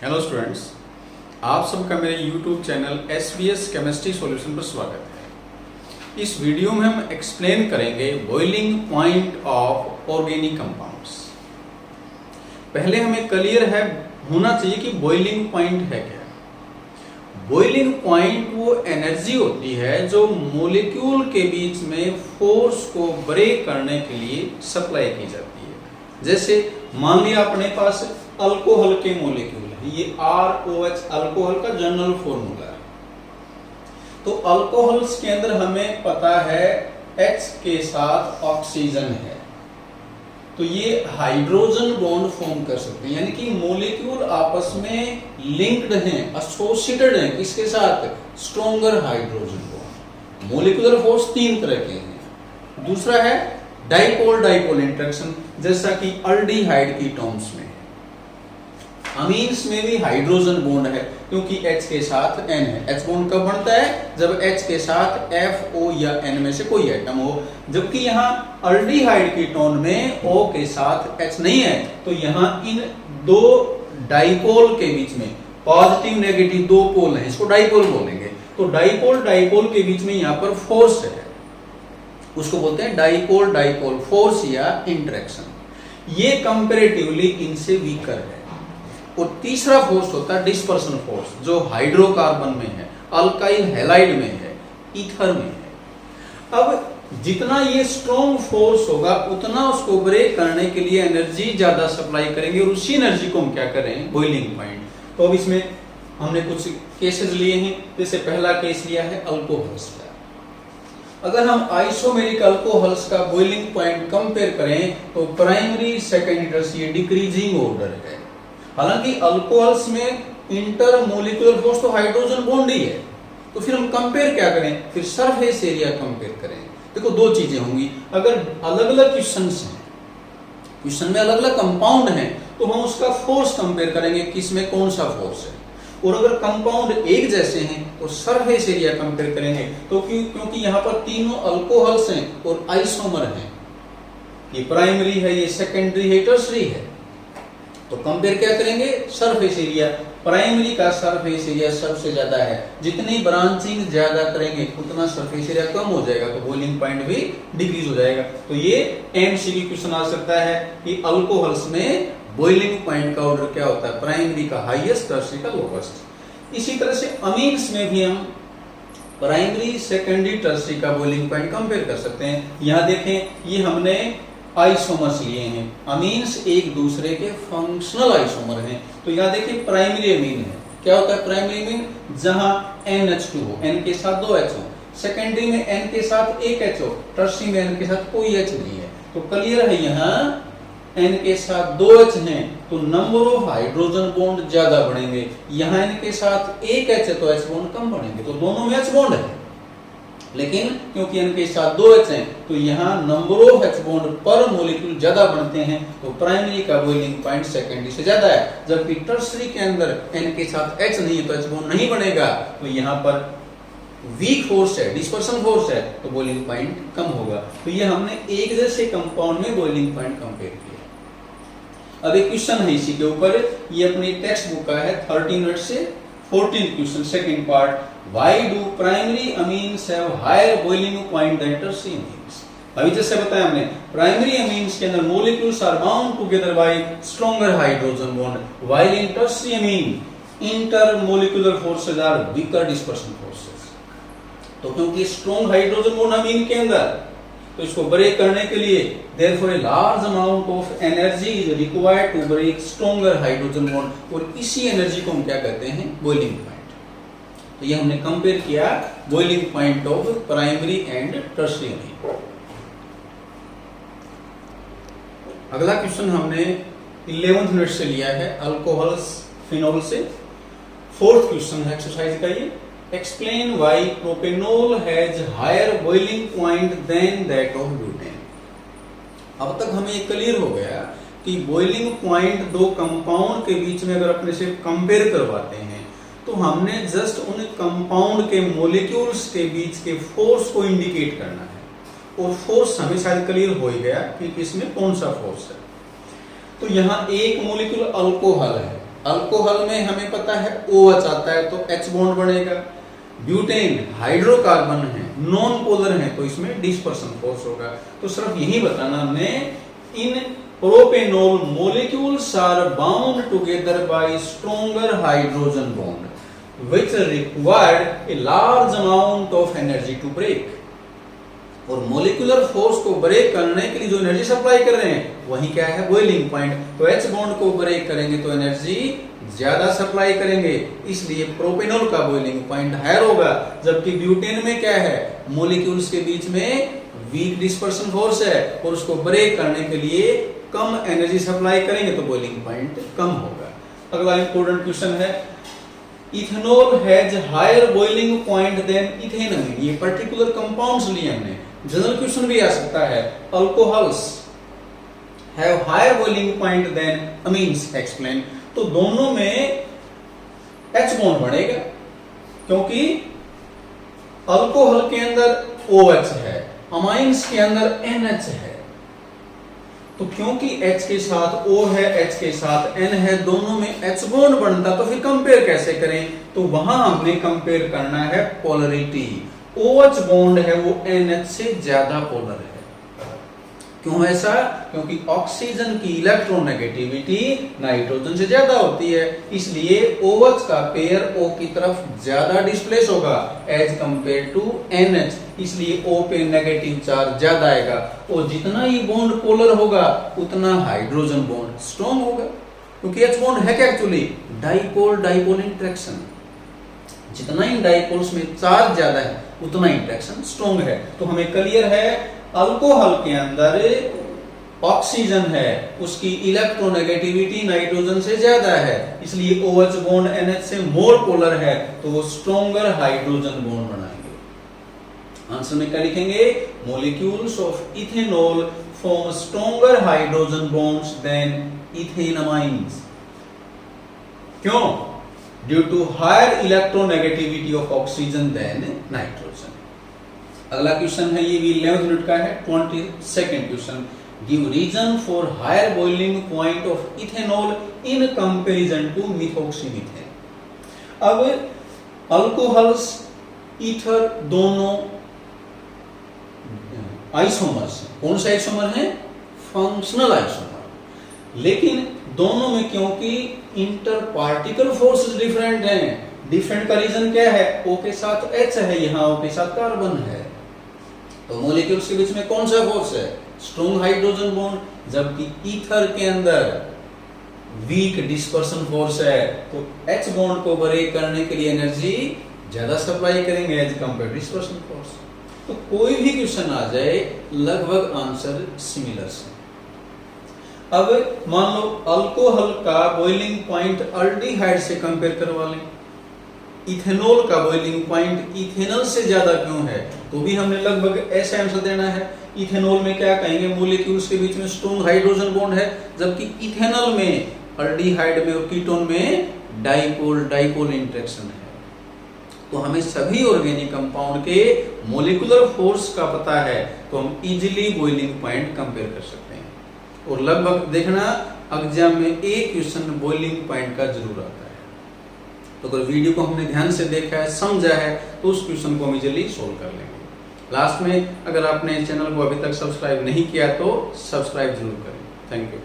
Hello students, आप सबका मेरे YouTube channel SBS chemistry solution पर स्वागत है। इस वीडियो में हम एक्सप्लेन करेंगे boiling point of organic compounds. पहले हमें क्लियर है होना चाहिए कि बॉइलिंग पॉइंट है क्या। बॉइलिंग पॉइंट वो एनर्जी होती है जो मॉलिक्यूल के बीच में फोर्स को ब्रेक करने के लिए सप्लाई की जाती है। जैसे मान लिया अपने पास अल्कोहल के मॉलिक्यूल है, ये ROH अल्कोहल का जनरल फॉर्मूला है। तो अल्कोहल्स के अंदर हमें पता है H के साथ ऑक्सीजन है, तो ये हाइड्रोजन बॉन्ड फॉर्म कर सकते हैं, यानी कि मॉलिक्यूल आपस में लिंक्ड हैं, एसोसिएटेड हैं। किसके साथ? Stronger hydrogen bond. Molecular force तीन तरह के हैं। दूसरा है डाइपोल डाइपोल इंटरेक्शन, जैसा कि अल्डिहाइड की टर्म्स में। अमीन्स में भी हाइड्रोजन बॉन्ड है, क्योंकि H के साथ N है। H बॉन्ड कब बनता है? जब H के साथ F O या N में से कोई एटम हो। जबकि यहाँ अल्डिहाइड की टोन में O के साथ H नहीं है, तो यहाँ इन दो डाइपोल के बीच में पॉजिटिव नेगेटिव दो पोल हैं, इसको डाइपोल बोलेंगे। तो डाइपोल डाइपोल के बीच में यहाँ पर फोर्स है, उसको बोलते हैं डाइपोल डाइपोल फोर्स या इंटरेक्शन। ये कंपैरेटिवली इनसे वीकर है। और तीसरा फोर्स होता है डिस्पर्सन फोर्स, जो हाइड्रोकार्बन में है, अल्काइल हैलाइड में है, ईथर में है। अब जितना ये स्ट्रॉन्ग फोर्स होगा उतना उसको ब्रेक करने के लिए एनर्जी ज्यादा सप्लाई करेंगे, और उसी एनर्जी को हम क्या करें? Boiling point. तो अब इसमें हमने कुछ केसेस लिए हैं। जैसे पहला केस लिया है अल्कोहल्स का। अगर हम आइसोमेरिक अल्कोहल्स का बॉइलिंग पॉइंट कंपेयर करें तो primary secondary tertiary decreasing order है। हालांकि अल्कोहल्स में इंटरमोलिकुलर फोर्स तो हाइड्रोजन बॉन्ड ही है, तो फिर हम कंपेयर क्या करें? फिर सरफेस एरिया कंपेयर करें। देखो दो चीजें होंगी। अगर अलग अलग क्वेश्चंस हैं, क्वेश्चन में अलग अलग कंपाउंड हैं, तो हम उसका फोर्स कंपेयर करेंगे, किसमें कौन सा फोर्स है। और अगर कंपाउंड एक जैसे हैं तो सरफेस एरिया कंपेयर करेंगे। तो क्योंकि यहाँ पर तीनों अल्कोहल्स हैं और आइसोमर हैं, ये प्राइमरी है, ये सेकेंडरी है, टर्शियरी है, तो कंपेयर क्या करेंगे? Surface area. प्राइमरी का सरफेस एरिया सबसे ज्यादा है, जितनी ब्रांचिंग ज्यादा करेंगे उतना सरफेस एरिया कम हो जाएगा, तो बॉइलिंग पॉइंट भी डिक्रीज हो जाएगा। तो ये MCQ क्वेश्चन आ सकता है कि अल्कोहल्स में बॉइलिंग पॉइंट का ऑर्डर क्या होता है? प्राइमरी का हाईएस्ट, टर्शियरी का लोवेस्ट। इसी तरह से अमीन्स में भी हम प्राइमरी सेकेंडरी टर्शियरी का बॉइलिंग पॉइंट कंपेयर कर सकते हैं। यहाँ देखें, ये हमने आइसोमर्स लिए हैं। अमीन्स एक दूसरे के फंक्शनल आइसोमर हैं। तो यहाँ देखिए प्राइमरी अमीन है। क्या होता है प्राइमरी अमीन? जहां NH2 हो, N के साथ 2 H हो। सेकेंडरी में N के साथ 1 H हो, टर्शियरी में N के साथ कोई H नहीं है। तो क्लियर है, यहाँ N के साथ 2 H हैं, तो नंबर ऑफ हाइड्रोजन बॉन्ड ज्यादा बढ़ेंगे। यहाँ N के साथ 1 H है तो H बॉन्ड कम बढ़ेंगे। तो दोनों में H बॉन्ड है, लेकिन क्योंकि N के साथ 2 H हैं, तो यहाँ नंबर ऑफ H बॉन्ड पर मॉलिक्यूल ज्यादा बनते हैं, तो प्राइमरी का बॉइलिंग पॉइंट सेकेंडरी से ज्यादा है। जबकि टर्शियरी के अंदर N के साथ H नहीं है तो H बॉन्ड नहीं बनेगा, तो यहाँ पर वीक फोर्स है, डिस्पर्सन फोर्स है, तो बॉइलिंग पॉइंट कम होगा। तो ये हमने एक जैसे कंपाउंड में बॉइलिंग पॉइंट कंपेयर किया। अब एक क्वेश्चन है इसी के ऊपर, ये अपनी टेक्स्ट बुक का है 13 मिनट से 14 question, second part. Why do primary amines have higher boiling point than tertiary amines? अभी जैसे बताया हमने, प्राइमरी अमीन्स के अंदर molecules are bound together by stronger hydrogen bond, while in tertiary amine intermolecular forces are weaker dispersion forces। तो क्योंकि strong hydrogen bond अमीन के अंदर, तो इसको ब्रेक करने के लिए therefore a large amount of energy is required to break stronger hydrogen bond, और इसी एनर्जी को हम क्या कहते हैं? Boiling point. तो ये हमने कंपेयर किया boiling point of primary and tertiary. अगला क्वेश्चन हमने 11th मिनट से लिया है, अल्कोहल्स फिनोल से। 4th क्वेश्चन है एक्सरसाइज का ये। Explain why propanol has higher boiling point than that of butane. अब तक हमें ये क्लियर हो गया कि बॉइलिंग पॉइंट दो कंपाउंड के बीच में अगर अपने से कंपेयर करवाते हैं, तो हमने जस्ट उन कंपाउंड के मॉलिक्यूल्स के बीच के फोर्स को इंडिकेट करना है, और फोर्स हमें शायद क्लियर हो ही गया कि इसमें कौन सा फोर्स है। तो यहाँ एक मॉलिक्यूल अल्कोहल है, अल्कोहल में हमें पता है OH आता है तो H बॉन्ड बनेगा। ब्यूटेन हाइड्रोकार्बन है, नॉन पोलर है, तो इसमें डिस्पर्सन फोर्स होगा। तो सिर्फ यही बताना हमने, इन propanol molecules are bound together by stronger hydrogen bond which required a large amount of energy to break। और मोलिकुलर फोर्स को ब्रेक करने के लिए जो एनर्जी सप्लाई कर रहे हैं वही क्या है, बॉइलिंग पॉइंट। तो H बॉन्ड को ब्रेक करेंगे तो एनर्जी ज्यादा सप्लाई करेंगे, इसलिए प्रोपेनॉल का बॉइलिंग पॉइंट हायर होगा। जबकि ब्यूटेन में क्या है, मोलिक्यूल्स के बीच में वीक डिस्पर्सन फोर्स है और उसको ब्रेक करने के लिए कम एनर्जी सप्लाई करेंगे तो बॉइलिंग पॉइंट कम होगा। अगला इंपॉर्टेंट क्वेश्चन है, ethanol has higher boiling point than ethanol. ये पर्टिकुलर कंपाउंड्स लिए हमने, जनरल क्वेश्चन भी आ सकता है, alcohols have higher boiling point than amines, explain. तो दोनों में H बॉन्ड बनेगा क्योंकि अल्कोहल के अंदर OH है, अमाइंस के अंदर NH है। तो क्योंकि H के साथ O है, H के साथ N है, दोनों में H बॉन्ड बनता, तो फिर कंपेयर कैसे करें, तो वहां हमने कंपेयर करना है पोलरिटी। OH बॉन्ड है वो NH से ज्यादा पोलर है। क्यों ऐसा, क्योंकि ऑक्सीजन की इलेक्ट्रोनेगेटिविटी नाइट्रोजन से ज्यादा होती है, इसलिए OH का पेयर O की तरफ ज्यादा डिस्प्लेस होगा एज कंपेयर टू NH, इसलिए O पे नेगेटिव चार्ज ज्यादा आएगा। और जितना ही बॉन्ड पोलर होगा उतना हाइड्रोजन बॉन्ड स्ट्रॉन्ग होगा, क्योंकि H बॉन्ड है क्या एक्चुअली, डाइपोल डाइपोल इंटरेक्शन। जितना इन डाइपोल्स में चार्ज ज्यादा है उतना इंटरेक्शन स्ट्रॉन्ग है। तो हमें क्लियर है, अल्कोहल के अंदर ऑक्सीजन है, उसकी इलेक्ट्रोनेगेटिविटी नाइट्रोजन से ज्यादा है, इसलिए OH बॉन्ड NH से मोर पोलर है, तो वो स्ट्रॉन्गर हाइड्रोजन बॉन्ड बनाएंगे। आंसर में क्या लिखेंगे, molecules of ethanol form stronger hydrogen bonds than ethanamines. क्यों, due to higher electronegativity of oxygen than nitrogen. अगला क्वेश्चन है, ये भी 11th यूनिट का है, 22nd question, give reason for higher boiling point of ethanol in comparison to methoxymethane. अब alcohols ether दोनों isomers, कौन से आइसोमर हैं, फंक्शनल आइसोमर, लेकिन दोनों में क्योंकि इंटर पार्टिकल फोर्सेस डिफरेंट हैं, डिफरेंट का रीजन क्या है, O के साथ H है, यहाँ O के साथ कार्बन है, तो मॉलिक्यूल्स के बीच में कौन सा फोर्स है, स्ट्रॉन्ग हाइड्रोजन बॉन्ड। जबकि ईथर के अंदर वीक डिस्पर्सन फोर्स है, तो H बॉन्ड को ब्रेक करने के लिए एनर्जी ज्यादा सप्लाई करेंगे एज कंपेयर डिस्पर्सन फोर्स। तो कोई भी क्वेश्चन आ जाए लगभग आंसर सिमिलर से। अब मान लो अल्कोहल का बॉइलिंग पॉइंट अल्डिहाइड से कंपेयर करवा लें, इथेनॉल का बॉइलिंग पॉइंट इथेनॉल से ज्यादा क्यों है, तो भी हमने लगभग ऐसा आंसर देना है। इथेनॉल में क्या कहेंगे, मॉलिक्यूल्स के बीच में स्ट्रॉन्ग हाइड्रोजन बॉन्ड है, जबकि इथेनॉल में, अल्डिहाइड में और कीटोन में डाइपोल डाइपोल इंटरेक्शन है। तो हमें सभी ऑर्गेनिक कंपाउंड के मॉलिक्यूलर फोर्स का पता है, तो हम इजीली बॉइलिंग पॉइंट कंपेयर कर सकते हैं। और लगभग देखना एग्जाम में एक क्वेश्चन बॉइलिंग पॉइंट का जरूर आता है। तो अगर वीडियो को हमने ध्यान से देखा है, समझा है, तो उस क्वेश्चन को हम इजीली सोल्व कर लेंगे। लास्ट में अगर आपने चैनल को अभी तक सब्सक्राइब नहीं किया तो सब्सक्राइब जरूर करें। Thank you.